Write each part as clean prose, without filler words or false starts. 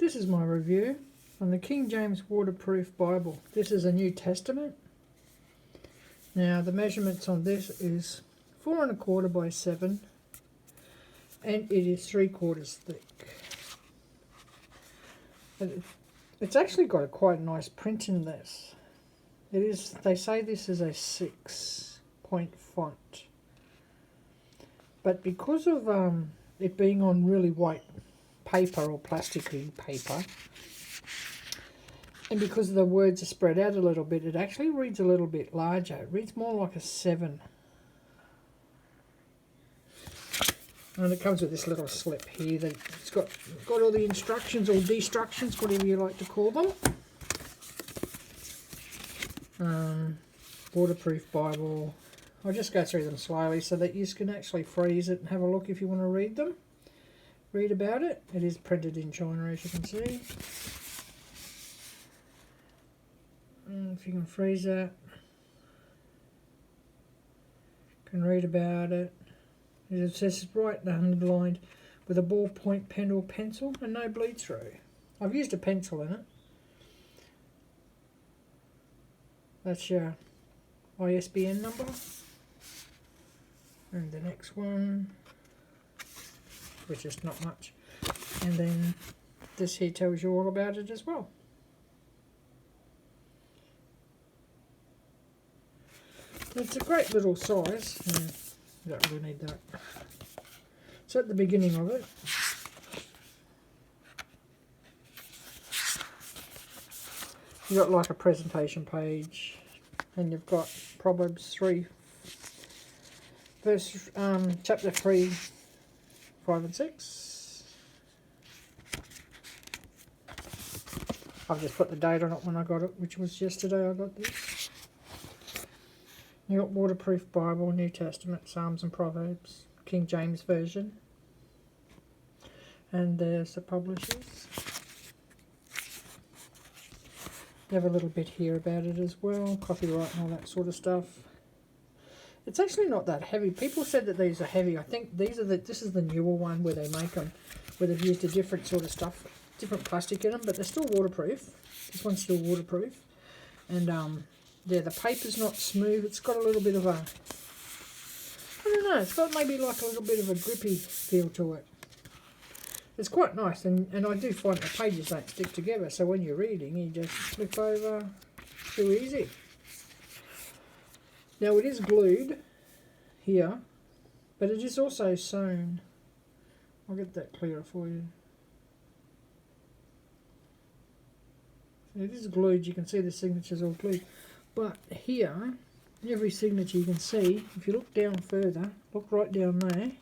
This is my review on the King James Waterproof Bible. This is a New Testament. Now the measurements on this is 4 1/4 by 7, and it is 3/4 thick. And it's actually got a quite nice print in this. It is. They say this is a 6-point font, but because of it being on really white paper or plasticky paper, and because the words are spread out a little bit, it actually reads a little bit larger. It reads more like a 7. And it comes with this little slip here that it's got all the instructions or destructions, whatever you like to call them. Waterproof Bible. I'll just go through them slowly so that you can actually freeze it and have a look if you want to read them. Read about it. It is printed in China, as you can see. If you can freeze that, you can read about it. It says right underlined with a ballpoint pen or pencil and no bleed through. I've used a pencil in it. That's your ISBN number. And the next one, which is not much. And then this here tells you all about it as well. It's a great little size. You don't really need that. So at the beginning of it, you've got like a presentation page, and you've got Proverbs 3, verse chapter 3, 5 and 6. I've just put the date on it when I got it, which was yesterday I got this. You got Waterproof Bible, New Testament, Psalms and Proverbs, King James Version. And there's the publishers. You have a little bit here about it as well, copyright and all that sort of stuff. It's actually not that heavy. People said that these are heavy. I think this is the newer one where they make them, where they've used a different sort of stuff, different plastic in them, but they're still waterproof. This one's still waterproof. And yeah, the paper's not smooth. It's got a little bit of a, I don't know, it's got maybe like a little bit of a grippy feel to it. It's quite nice, and I do find the pages don't stick together, so when you're reading, you just flip over too easy. Now it is glued here, but it is also sewn. I'll get that clearer for you. It is glued, you can see the signatures all glued. But here, every signature you can see, if you look down further, look right down there,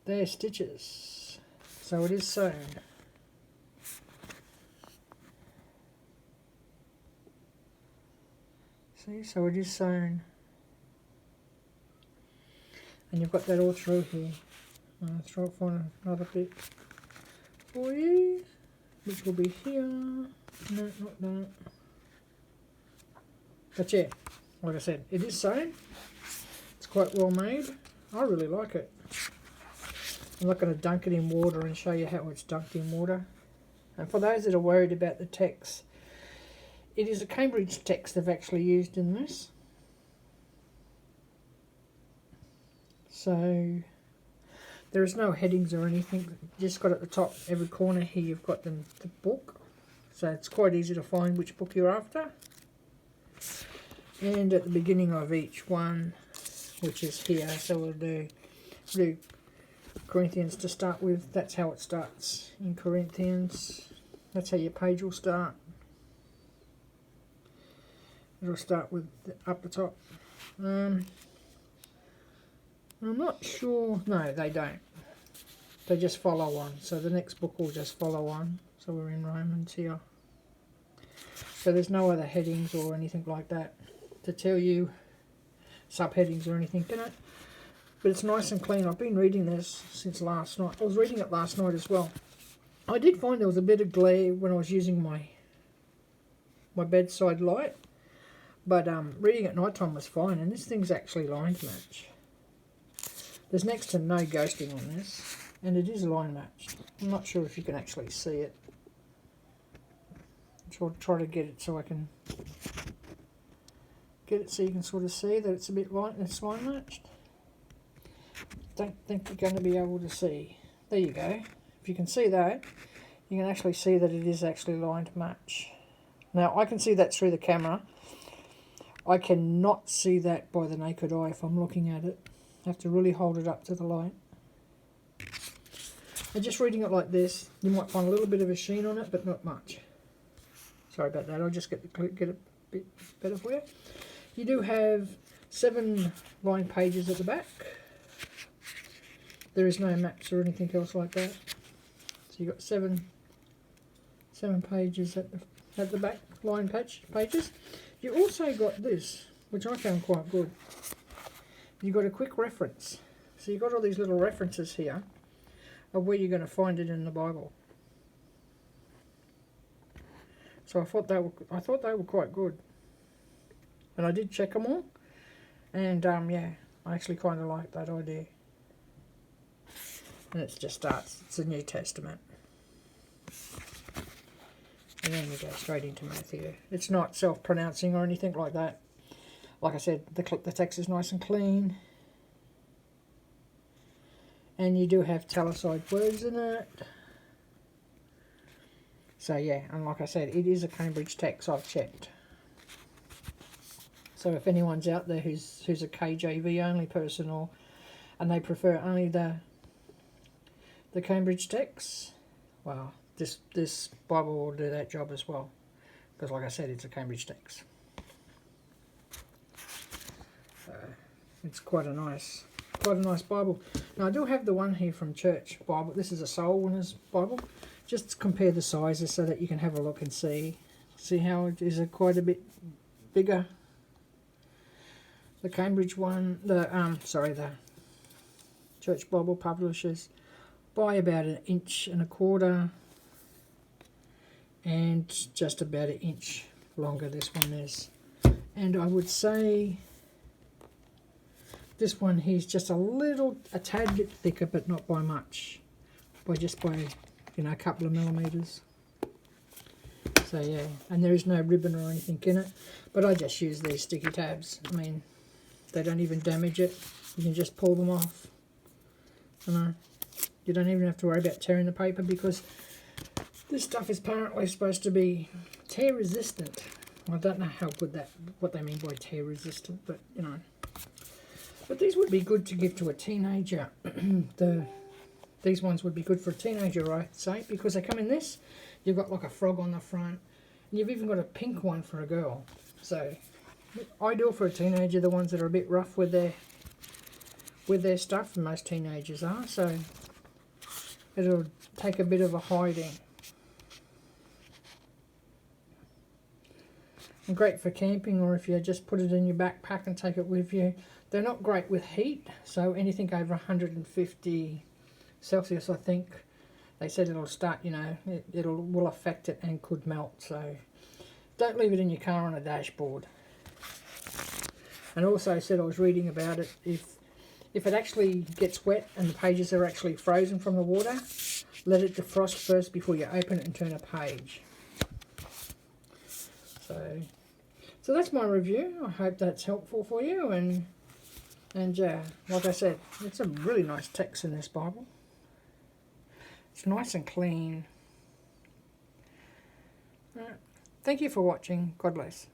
they're stitches. So it is sewn. See, so it is sewn. And you've got that all through here. I'll try to find another bit for you, which will be here. No, not that. But yeah, like I said, it is sewn. It's quite well made. I really like it. I'm not going to dunk it in water and show you how it's dunked in water. And for those that are worried about the text, it is a Cambridge text they've actually used in this. So there is no headings or anything. Just got at the top, every corner here, you've got the book. So it's quite easy to find which book you're after. And at the beginning of each one, which is here, so we'll do Corinthians to start with. That's how it starts in Corinthians. That's how your page will start. It'll start with up the top. I'm not sure. No, they don't. They just follow on. So the next book will just follow on. So we're in Romans here. So there's no other headings or anything like that to tell you subheadings or anything in it. But it's nice and clean. I've been reading this since last night. I was reading it last night as well. I did find there was a bit of glare when I was using my bedside light. But reading at night time was fine. And this thing's actually line match. There's next to no ghosting on this. And it is line matched. I'm not sure if you can actually see it. I'll try to get it so I can get it so you can sort of see that it's a bit light and it's line matched. Don't think you're going to be able to see. There you go. If you can see that, you can actually see that it is actually lined match. Now I can see that through the camera. I cannot see that by the naked eye if I'm looking at it. I have to really hold it up to the light. And just reading it like this, you might find a little bit of a sheen on it, but not much. Sorry about that. I'll just get it a bit better for you. You do have 7 lined pages at the back. There is no maps or anything else like that. So you've got 7 pages at the back, lined pages. You also got this, which I found quite good. You've got a quick reference. So you've got all these little references here of where you're going to find it in the Bible. So I thought they were quite good, and I did check them all, and yeah, I actually kind of like that idea. And it just starts. It's the New Testament, and then we go straight into Matthew. It's not self-pronouncing or anything like that. Like I said, the text is nice and clean. And you do have italicized words in it. So yeah, and like I said, it is a Cambridge text, I've checked. So if anyone's out there who's a KJV only person, and they prefer only the Cambridge text, well, this Bible will do that job as well. Because like I said, it's a Cambridge text. So it's quite a nice Bible. Now I do have the one here from Church Bible. This is a Soul Winners Bible. Just compare the sizes so that you can have a look and see how it is quite a bit bigger. The Cambridge one, the Church Bible publishers by about 1.25 inches, and just about 1 inch longer this one is. And I would say this one here's just a tad bit thicker, but not by much. By a couple of millimeters. So yeah, and there is no ribbon or anything in it, but I just use these sticky tabs. I mean, they don't even damage it. You can just pull them off. You don't even have to worry about tearing the paper, because this stuff is apparently supposed to be tear resistant. I don't know how good what they mean by tear resistant, but But these would be good to give to a teenager. These ones would be good for a teenager, I'd say, because they come in this. You've got like a frog on the front, and you've even got a pink one for a girl. So ideal for a teenager, the ones that are a bit rough with their stuff, and most teenagers are. So it'll take a bit of a hiding. And great for camping, or if you just put it in your backpack and take it with you. They're not great with heat, so anything over 150 Celsius, I think they said it'll start, it will affect it and could melt. So don't leave it in your car on a dashboard. And also said, I was reading about it, if it actually gets wet and the pages are actually frozen from the water, let it defrost first before you open it and turn a page. So that's my review. I hope that's helpful for you, and yeah, like I said, it's a really nice text in this Bible. It's nice and clean. Thank you for watching. God bless.